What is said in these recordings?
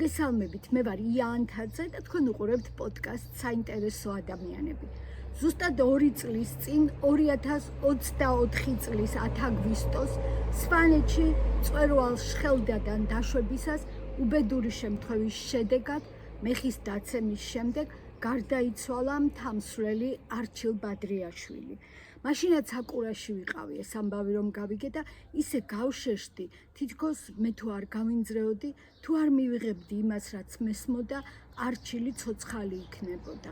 მოგესალმებით, მე ვარ იანთაძე და თქვენ უყურებთ პოდკასტ საინტერესო ადამიანები. ზუსტად 2 წლის წინ 2024 წლის 10 აგვისტოს სვანეთში მწვერვალ შხელდადან დაშვებისას უბედური შემთხვევის შედეგად მეხის დაცემის შემდეგ გარდაიცვალა მთამსვლელი არჩილ ბადრიაშვილი. მაშინაც საკურაში ვიყავი ეს ამბავი რომ გავიგე და ისე გავშეშდი, თითქოს მე თუ არ გამიმძრეოდი, თუ არ მივიღებდი იმას, რაც მესმოდა, არჩილი ცოცხალი იქნებოდა.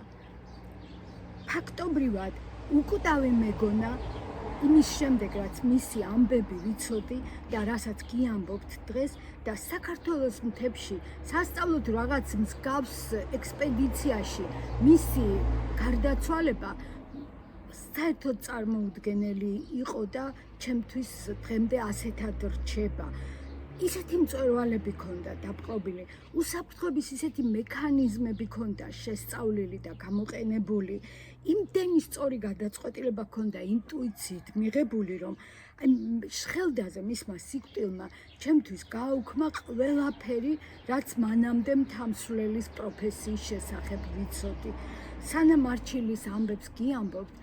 ფაქტობრივად უკვდავი მეგონა იმის შემდეგ, რაც მისი ამბები ვიცოდი და რასაც გიამბობთ დღეს და საქართველოს მთებში სასწავლოდ რაღაც მსგავს ექსპედიციაში მისი გარდაცვალება საერთოდ წარმოუდგენელი იყო და ჩემთვის დღემდე ასეთად რჩება. ისეთი მწვერვალები ქონდა დაპყრობილი, უსაფრთხოების ისეთი მექანიზმები ქონდა შესწავლილი და გამოყენებული, იმდენი სწორი გადაწყვეტილება ქონდა ინტუიციით მიღებული, რომ შხელდაზე მისმა სიკვდილმა ჩემთვის გააუქმა ყველაფერი, რაც მანამდე მთამსვლელის პროფესიის შესახებ ვიცოდი. სანამ არჩილის ამბებს გიამბობთ,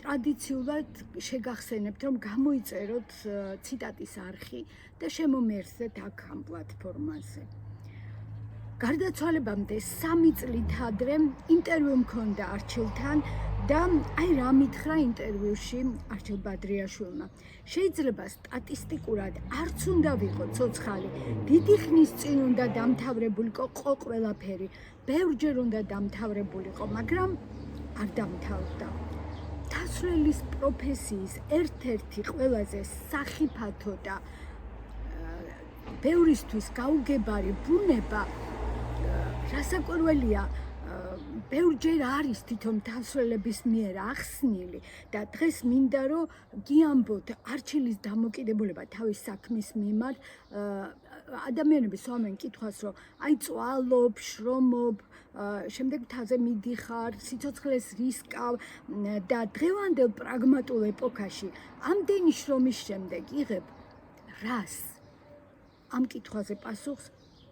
ტრადიციულად შეგახსენებთ, რომ გამოიწეროთ ციტატის არხი და შემომეერთდეთ აქ ამ პლატფორმაზე. გარდაცვალებამდე 3 წლით ადრე ინტერვიუ მქონდა არჩილთან და აი რა მითხრა ინტერვიუში არჩილ ბადრიაშვილმა. შეიძლება სტატისტიკურად არც უნდა ვიყო ცოცხალი, დიდი ხნის წინ უნდა დამთავრებულიყო ყველაფერი, ბევრჯერ უნდა დამთავრებულიყო, მაგრამ არ დამთავრდა. მთამსვლის პროფესიის ერთ-ერთი ყველაზე სახიფათო და ბევრისთვის გაუგებარი ბუნება რასაკვირველია, ბევრჯერ არის თვითონ მთამსვლელების მიერ ახსნილი და დღეს მინდა რომ გიამბოთ არჩილის დამოკიდებულება თავის საქმის მიმართ. ადამიანები სვამენ კითხვას, რომ აი წვალობ, შრომობ, შემდეგ მთაზე მიდიხარ, სიცოცხლეს რისკავ და დღევანდელ პრაგმატულ ეპოქაში ამდენი შრომის შემდეგ იღებ რას? ამ კითხვაზე პასუხს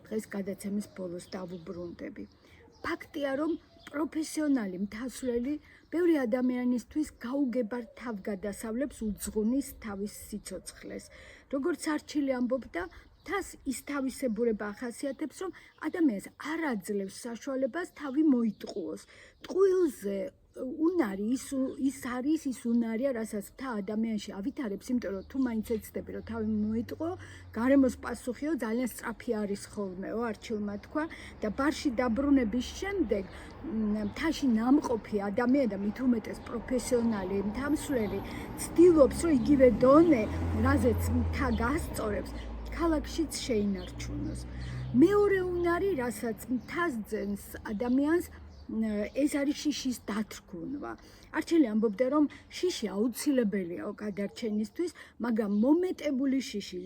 დღეს გადაცემის ბოლოს დავუბრუნდები. ფაქტია, რომ პროფესიონალი მთამსვლელი ბევრი ადამიანისთვის გაუგებარ თავგადასავლებს უძღვნის თავის სიცოცხლეს. როგორც არჩილი ამბობდა, თას ის თავისებურება ახასიათებს, რომ ადამიანს არ აძლევს საშუალებას თავი მოიტყუოს. ტყუილზე უნარი ის არის ის უნარია, რასაც მთა ადამიანში ავითარებს, იმიტომ რომ თუ მაინც ეცდები, რომ თავი მოიტყუო, გარემოს პასუხიო ძალიან სწრაფი არის ხოლმეო, არჩილმა თქვა და ბარში დაბრუნების შემდეგ მთაში ნამყოფი ადამიანი და მით უმეტეს პროფესიონალი მთამსვლელი ცდილობს, რომ იგივე დონე, რაზეც მთა გასწორებს, ქალაქშიც შეინარჩუნოს. მეორე უნარი, რასაც მთას ძენს ადამიანს, ეს არის შიშის დათრგუნვა. არჩილი ამბობდა, რომ შიში აუცილებელია გადარჩენისთვის, მაგრამ მომეტებული შიში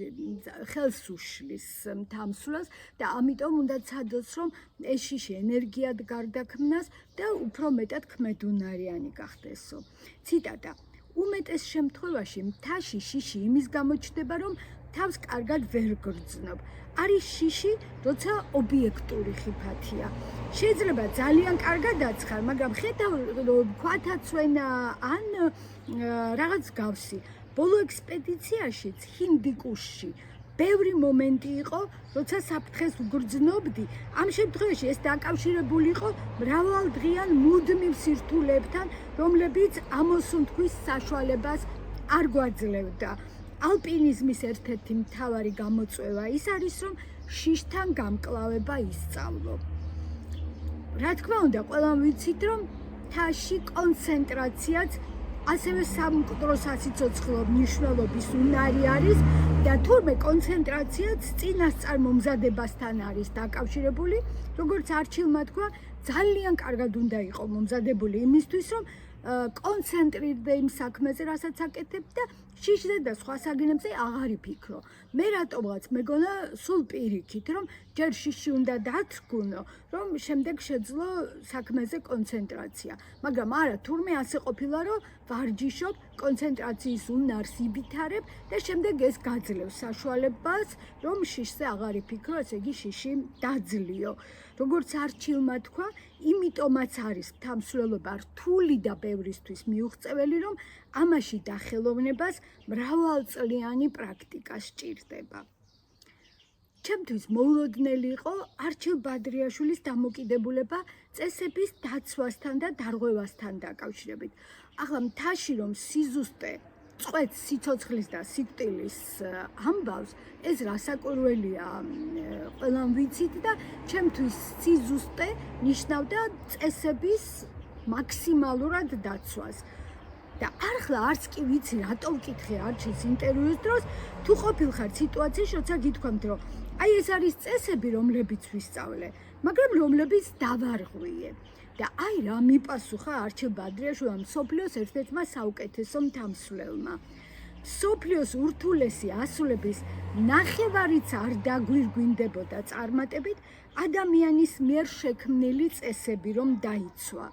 ხელს უშლის მთამსვლელს და ამიტომ უნდა ცადოს, რომ ეს შიში ენერგიად გარდაქმნას და უფრო მეტად ქმედუნარიანი გახდესო. ციტატა: უმეტეს შემთხვევაში მთაში შიში იმის გამო ჩნდება, რომ თავს კარგად ვერ გრძნობ. არის შიში, როცა ობიექტური ხიფათია. შეიძლება ძალიან კარგად აცხარ, მაგრამ ხედავ რომ ქვათაცვენა ან რაღაც გავსი. ბოლო ექსპედიციაშიც ჰინდიკუშში ბევრი მომენტი იყო, როცა საფრთხეს ვგრძნობდი. ამ შემთხვევაში ეს დაკავშირებული იყო მრავალდღიან მუდმივ სირთულეებთან, რომლებიც ამოსუნთქვის საშუალებას არ გვაძლევდა. ალპინიზმის ერთ-ერთი მთავარი გამოწვევა ის არის, რომ შიშთან გამკლავება ისწავლო. რა თქმა უნდა, ყველამ ვიცით, რომ მთაში კონცენტრაციაც ასევე სამკვდრო სასიცოცხლო მნიშვნელობის უნარი არის და თურმე კონცენტრაციაც წინასწარ მომზადებასთან არის დაკავშირებული, როგორც არჩილმა თქვა, ძალიან კარგად უნდა იყო მომზადებული იმისთვის, რომ კონცენტრირდე იმ საქმეზე, რასაც აკეთებ და შიშზე და სხვა საგნებზე აღარ იფიქრო. მე რატომღაც მეგონა სულ პირიქით, რომ ჯერ შიში უნდა დათრგუნო, რომ შემდეგ შეძლო საქმეზე კონცენტრაცია. მაგრამ არა, თურმე ასე ყოფილა, რომ ვარჯიშობ, კონცენტრაციის უნარს ივითარებ და შემდეგ ეს გაძლევს საშუალებას, რომ შიშზე აღარ იფიქრო, ესე იგი შიში დაძლიო. როგორც არჩილმა თქვა, იმიტომაც არის თამსვლელობა რთული და ბევრისთვის მიუღწეველი, რომ ამაში დახელოვნებას მრავალწლიანი პრაქტიკა სჭირდება. ჩემთვის მოულოდნელი იყო არჩილ ბადრიაშვილის დამოკიდებულება წესების დაცვასთან და დარღვევასთან დაკავშირებით. ახლა მთაში რომ სიზუსტე წყვეტს სიცოცხლის და სიკვდილის ამბავს, ეს რასაკვირველია ყველამ ვიცით და ჩემთვის სიზუსტე ნიშნავდა წესების მაქსიმალურად დაცვას. და ახლა არც კი ვიცი რატო ვკითხე არჩილს ინტერვიუს დროს, თუ ყოფილხარ სიტუაციაში, როცა გითქვამთ, რომ აი ეს არის წესები, რომლებიც ვისწავლე, მაგრამ რომლებიც დავარღვიე. და აი რა მიპასუხა არჩილ ბადრიაშვილმა, მსოფლიოს ერთ-ერთმა საუკეთესო თამსვლელმა. მსოფლიოს ურთულესი ასულების ნახევარიც არ დაგვირგვინდებოდა წარმატებით ადამიანის მიერ შექმნილი წესები რომ დაიცვა.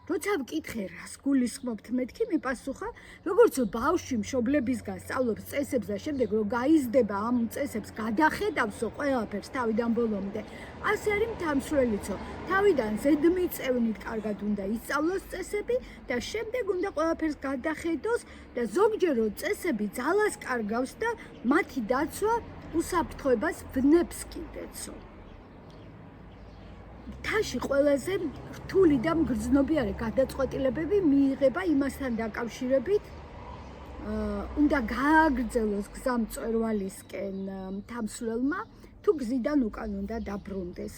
როცა ვკითხე რას გულისხმობთ მეთქი მიპასუხა, როგორც ბავშვი მშობლებისგან სწავლობს წესებს და შემდეგ რომ გაიზრდება ამ წესებს გადახედავსო ყველაფერს თავიდან ბოლომდე, ასე არის თამსვლელიცო. თავიდან ზედმიწევნით კარგად უნდა ისწავლოს წესები და შემდეგ უნდა ყველაფერს გადახედოს და ზოგჯერ წესები ძალას კარგავს და მათი დაცვა უსაფრთხოებას ვნებს კიდეცო. მთაში ყველაზე რთული და მგრძნობიარე გადაწყვეტილებები მიიღება იმასთან დაკავშირებით, უნდა გააგრძელოს გზა მწვერვალისკენ თამსვლელმა, თუ გზიდან უკან უნდა დაბრუნდეს.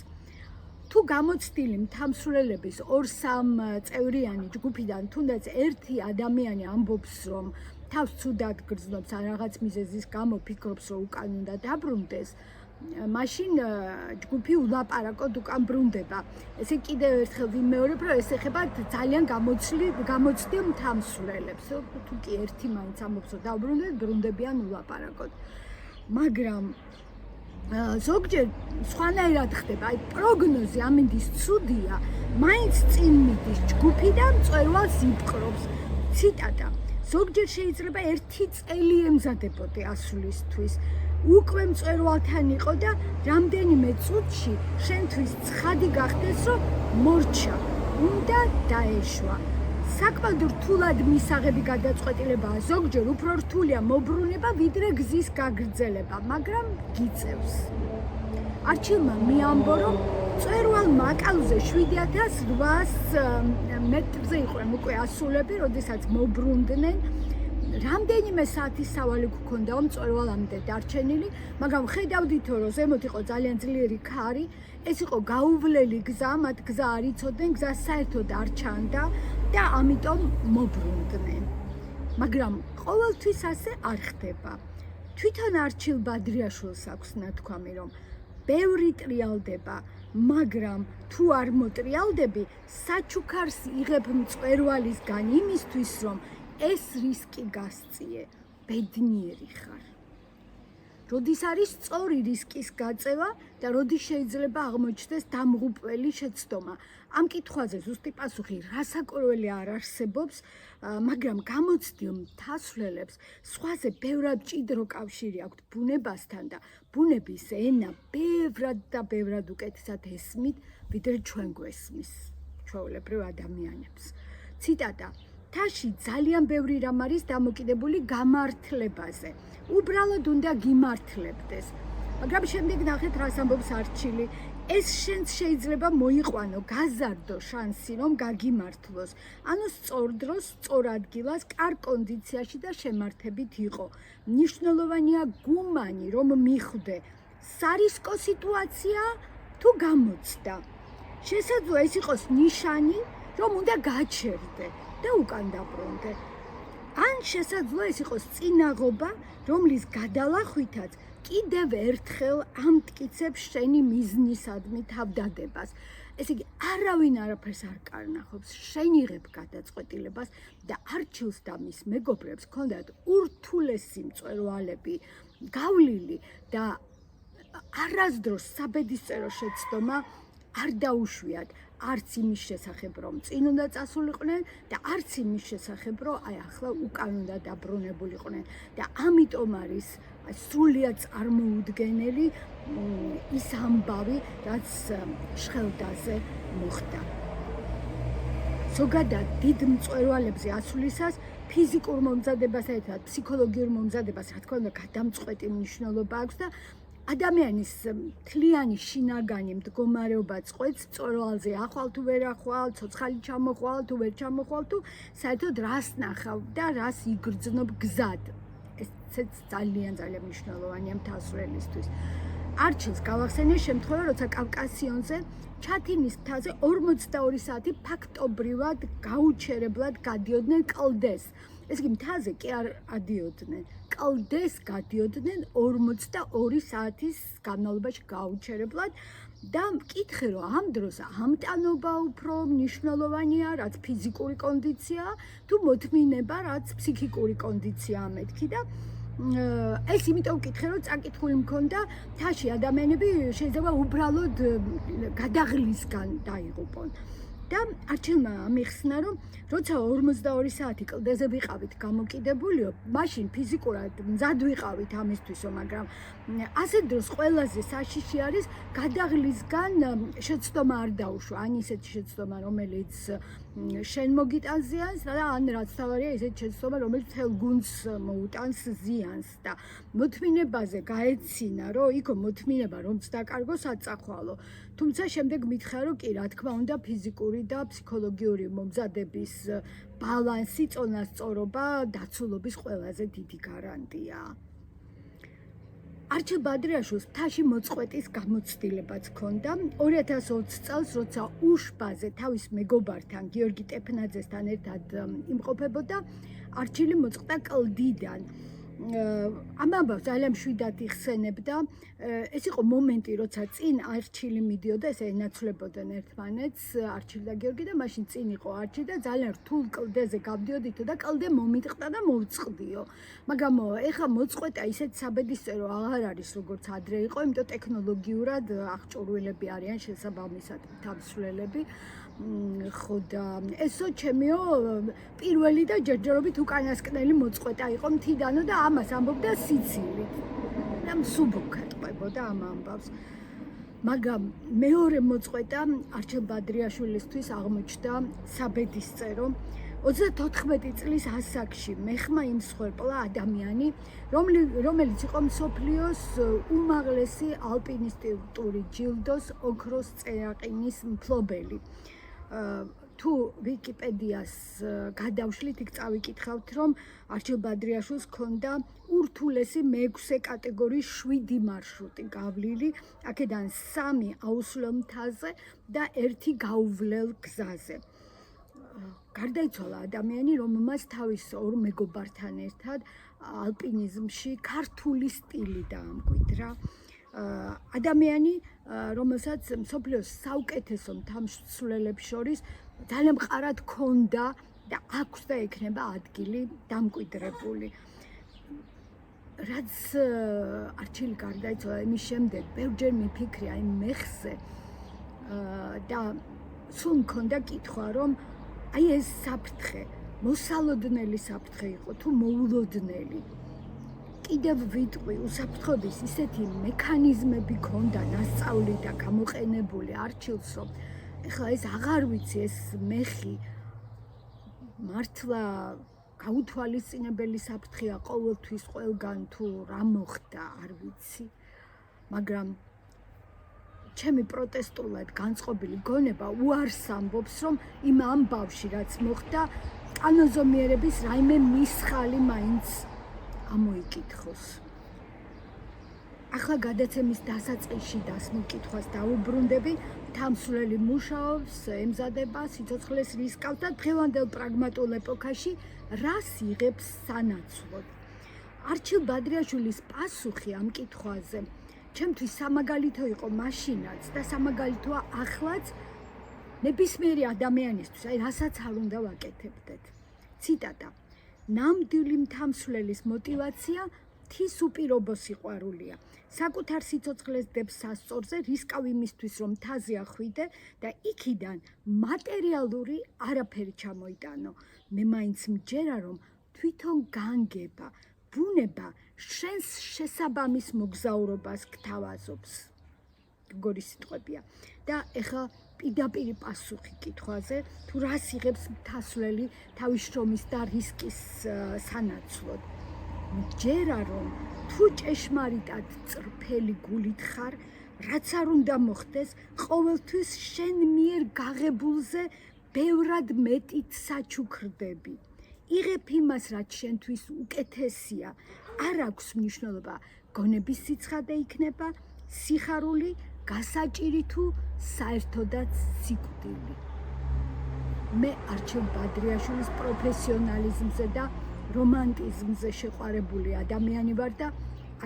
თუ გამოცდილი თამსვლელების 2-3 წევრიანი ჯგუფიდან თუნდაც ერთი ადამიანი ამბობს, რომ თავს ცუდად გრძნობს ან რაღაც მიზეზის გამო ფიქრობს, რომ უკან უნდა დაბრუნდეს, მაშინ ჯგუფი ულაპარაკოდ უკან ბრუნდება. ესე კიდევ ერთხელ ვიმეორებ, რომ ეს ეხება ძალიან გამოცდილ თამსვლელებს. თუ კი ერთი მაინც ამბობს, რომ დაბრუნდეთ, ბრუნდებიან ულაპარაკოდ. მაგრამ ზოგჯერ სხვანაირად ხდება, აი პროგნოზი ამინდის ცუდია, მაინც წინ მიდის ჯგუფი და მწვერვალს იპყრობს. ციტატა: ზოგჯერ შეიძლება 1 წელი ემზადებოდი ასვლისთვის. უკვე მწვერვალთან იყო და რამდენიმე წუთში შენთვის ცხადი გახდეს, რომ მორჩა, უნდა დაეშვა. საკმაოდ რთულად მისაღები გადაწყვეტილებაა, ზოგჯერ უფრო რთულია მობრუნება, ვიდრე გზის გაგრძელება, მაგრამ გიწევს. არჩილმა მიამბო, რომ მწვერვალმა აკალუზე 7800 მეტრზე იყვნენ უკვე ასულები, როდესაც მობრუნდნენ. რამდენიმე საათის სავალი გქონდაო მწვერვალამდე დარჩენილი, მაგრამ ხედავდითო, რომ ზემოთ იყო ძალიან ძლიერი ქარი, ეს იყო გაუვლელი გზა, მათ გზა არ იცოდნენ, გზა საერთოდ არ ჩანდა და ამიტომ მობრუნდნენ. მაგრამ ყოველთვის ასე არ ხდება. თვითონ არჩილ ბადრიაშვილს აქვს ნათქვამი, რომ ბევრი ტრიალდება, მაგრამ თუ არ მოტრიალდები, საჩუქარს იღებ მწვერვალისგან იმისთვის, რომ ეს რისკი გასწიე, ბედნიერი ხარ. როდის არის სწორი რისკის გაწევა და როდის შეიძლება აღმოჩნდეს დამღუპველი შეცდომა. ამ კითხვაზე ზუსტი პასუხი რასაკვირველი არ არსებობს, მაგრამ გამოცდილ მთასვლელებს სხვაზე ბევრად მჭიდრო კავშირი აქვთ ბუნებასთან და ბუნების ენა ბევრად და ბევრად უკეთესად ესმით, ვიდრე ჩვენ გვესმის, ჩვეულებრივ ადამიანებს. ციტატა: მთაში ძალიან ბევრი რამ არის დამოკიდებული გამართლებაზე. უბრალოდ უნდა გიმართლებდეს. მაგრამ შემდეგ ნახეთ რას ამბობს არჩილი. ეს შენც შეიძლება მოიყვანო, გაზარდო შანსი, რომ გაგიმართლოს. ანუ სწორ დროს, სწორ ადგილას, კარგ კონდიციაში და შემართებით იყო. მნიშვნელოვანია გუმანი, რომ მიხვდე, სარისკო სიტუაცია თუ გამოცდა. შესაძლოა ეს იყოს ნიშანი, რომ უნდა გაჩერდე და უკან დაბრუნდე. ან შესაძლოა ეს იყოს წინაღობა, რომლის გადალახვითაც კიდევ ერთხელ ამტკიცებს შენი მიზნისადმი თავდადებას. ესე იგი, არავინ არაფერს არ კარნახობს, შენ იღებ გადაწყვეტილებას და არჩილს და მის მეგობრებს ჰქონდათ ურთულესი მწვერვალები, გავლილი და არასდროს საბედისწერო შეცდომა არ დაუშვიათ, არც იმის შესახებ, რომ წინ უნდა წასულიყვნენ და არც იმის შესახებ, რომ აი ახლა უკან უნდა დაბრუნებულიყვნენ. და ამიტომ არის სრულიად წარმოუდგენელი ის ამბავი, რაც შხელდაზე მოხდა. ზოგადად დიდ მწვერვალებზე ასვლისას ფიზიკურ მომზადებას ერთად ფსიქოლოგიურ მომზადებას რა თქმა უნდა გადამწყვეტი მნიშვნელობა აქვს და ადამიანის მთლიანი შინაგანი მდგომარეობა წყვეტს მწვერვალზე ახვალ თუ ვერ ახვალ, ცოცხალი ჩამოხვალ თუ ვერ ჩამოხვალ თუ საერთოდ რას ნახავ და რას იგრძნობ გზად. ესეც ძალიან მნიშვნელოვანია მთასვლელისთვის. არჩილს გავახსენე შემთხვევა, როცა კავკასიონზე ჩათინის მთაზე 42 საათი ფაქტობრივად გაუჩერებლად გადიოდნენ კლდეს. ეს კი მთაზე კი არ ადიოდნენ. კლდეს გადიოდნენ 42 საათის განმავლობაში გაუჩერებლად და მკითხე რომ ამ დროს ამტანობა უფრო მნიშვნელოვანია, რაც ფიზიკური კონდიცია თუ მოთმინება, რაც ფსიქიკური კონდიცია მეთქი და ეს იმიტომ ვკითხე რომ წაკითხული მქონდა მთაში ადამიანები შეიძლება უბრალოდ გადაღლისგან დაიღუპონ. და არჩილმა ამიხსნა რომ როცა 42 საათი კლდეზე ვიყავით გამოკიდებულიო, მაშინ ფიზიკურად მზად ვიყავით ამისთვისო, მაგრამ ასეთ დროს ყველაზე საშიში არის გადაღლისგან შეცდომა არ დაუშვა, ან ისეთი შეცდომა, რომელიც შენ მოგიტანს და ან რაც თავარია ისეთი შეცდომა, რომელიც მთელ გუნდს მოუტანს ზიანს და მოთმინებაზე გაეცინა, რომ იქო მოთმინება რომც დაკარგო საწახვალო. თუმცა შემდეგ მითხრა, რომ კი, რა თქმა უნდა, ფიზიკური და ფსიქოლოგიური მომზადების ბალანსი, წონასწორობა დაცულობის ყველაზე დიდი გარანტია. არჩილ ბადრიაშვილს მთაში მოწყვეტის გამოცდილებაც ჰქონდა. 2020 წელს, როცა უშბაზე თავის მეგობართან, გიორგი ტეფნაძესთან ერთად იმყოფებოდა, არჩილი მოწყდა კლდიდან. ამ ამბავს ძალიან მშვიდად იხსენებდა. ეს იყო მომენტი, როცა წინ არჩილი მიდიოდა, ესე ენაცვლებოდნენ ერთმანეთს, არჩილი და გიორგი და მაშინ წინ იყო არჩილი და ძალიან რთულ კლდეზე გავდიოდითო და კლდე მომიტყდა და მოვწყდიო. მაგრამ ეხლა მოწყვეტა ისეთ საბედისწერო აღარ არის, როგორც ადრე იყო, იმიტომ ტექნოლოგიურად აღჭურვილები არიან შესაბამისად თავსვლელები. ხო და ესო ჩემიო პირველი და ჯერჯერობით უკანასკნელი მოწყვეტა იყო მთიდანო და ამას ამბობდა სიცილით. და მსუბუქად ყვებოდა ამ ამბავს. მაგრამ მეორე მოწყვეტა არჩილ ბადრიაშვილისთვის აღმოჩნდა საბედისწერო 34 წლის ასაკში მეხმა იმსხვერპლა ადამიანი, რომელიც იყო მსოფლიოს უმაღლესი ალპინისტური ჯილდოს ოქროს წერაყინის მფლობელი. თუ ვიკიპედიას გადავშლით, იქ წავიკითხავთ, რომ არჩილ ბადრიაშვილს ჰქონდა ურთულესი მე-6 კატეგორიის 7 მარშრუტი გავლილი, აქედან 3 აუსვლელ მთაზე და 1 გაუვლელ გზაზე. გარდაიცვალა ადამიანი, რომელმაც თავის ორ მეგობართან ერთად ალპინიზმში ქართული სტილი დაამკვიდრა. ადამიანი, რომელსაც მსოფლიოს საუკეთესო მთამსვლელებს შორის ძალიან მყარად ჰქონდა და აქვს და ექნება ადგილი დამკვიდრებული. რაც არჩილი გარდაიცვალა, იმის შემდეგ ბევრჯერ მიფიქრია იმ მეხზე და სულ მქონდა კითხვა, რომ აი ეს საფრთხე, მოსალოდნელი საფრთხე იყო თუ მოულოდნელი. კიდევ ვიტყვი, უსაფრთხოების ისეთი მექანიზმები ჰქონდა დასწავლი და გამოყენებული არჩილს, რომ ეხლა ეს აღარ ვიცი, ეს მეხი მართლა გაუთვალისწინებელი საფრთხეა ყოველთვის ყველგან თუ რა მოხდა, არ ვიცი. მაგრამ ჩემი პროტესტულად განწყობილი გონება უარს ამბობს, რომ იმ ამბავში, რაც მოხდა, კანონზომიერების რაიმე მისხალი მაინც ამოიკითხოს. ახლა გადაცემის დასაწყისში დასმულ კითხვას დაუბრუნდები, მთამსვლელი მუშაობს, ემზადება, სიცოცხლეს რისკავს და დღევანდელ პრაგმატულ ეპოქაში რას იღებს სანაცვლოდ. არჩილ ბადრიაშვილის პასუხი ამ კითხვაზე ჩემთვის სამაგალითო იყო მაშინაც და სამაგალითოა ახლაც ნებისმიერი ადამიანისთვის, აი რასაც არ უნდა ვაკეთებდეთ. ციტატა: ნამდვილი მთამსვლელის მოტივაცია მთის უპირობო სიყვარულია. საკუთარ სიცოცხლეს დებს სასწორზე, რისკავ იმისთვის, რომ მთაზე ახვიდე და იქიდან მატერიალური არაფერი ჩამოიტანო. მე მაინც მჯერა, რომ თვითონ განგება, ბუნება შენს შესაბამის მოგზაურობას გთავაზობს. გორი სიტყვებია. და ეხლა პირდაპირი პასუხი კითხვაზე, თუ რას იღებს მთასვლელი თავის შრომის და რისკის სანაცვლოდ. მჯერა, რომ თუ ჭეშმარიტად წრფელი გულით ხარ, რაც არ უნდა მოხდეს, ყოველთვის შენ მიერ გაღებულზე ბევრად მეტით საჩუქრდები. იღებ იმას, რაც შენთვის უკეთესია, არ აქვს მნიშვნელობა, გონების სიცხადე იქნება, სიხარული, გასაჭირი თუ საერთოდაც სიკვდილი. მე არჩევ ბადრიაშვილის პროფესიონალიზმზე და რომანტიზმზე შეყვარებული ადამიანი ვარ და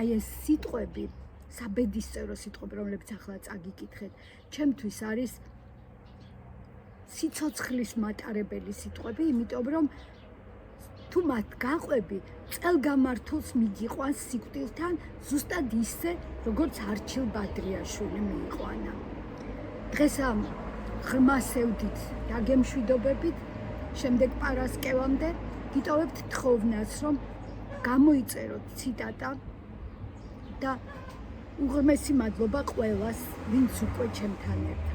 აი ეს სიტყვები, საბედისწერო სიტყვები, რომლებიც ახლა წაგიკითხეთ, ჩემთვის არის სიცოცხლის მატარებელი სიტყვები, იმიტომ რომ თუ მათ გაყვები, წელგამართულს მიგიყვანს სიკვდილთან, ზუსტად ისე, როგორც არჩილ ბადრიაშვილი მიიყვანა. დღეს ამ ღრმა სევდით დაგემშვიდობებით, შემდეგ პარასკევამდე გიტოვებთ თხოვნას, რომ გამოიწეროთ ციტატა და უღრმესი მადლობა ყველას, ვინც უკვე ჩემთან ერთად.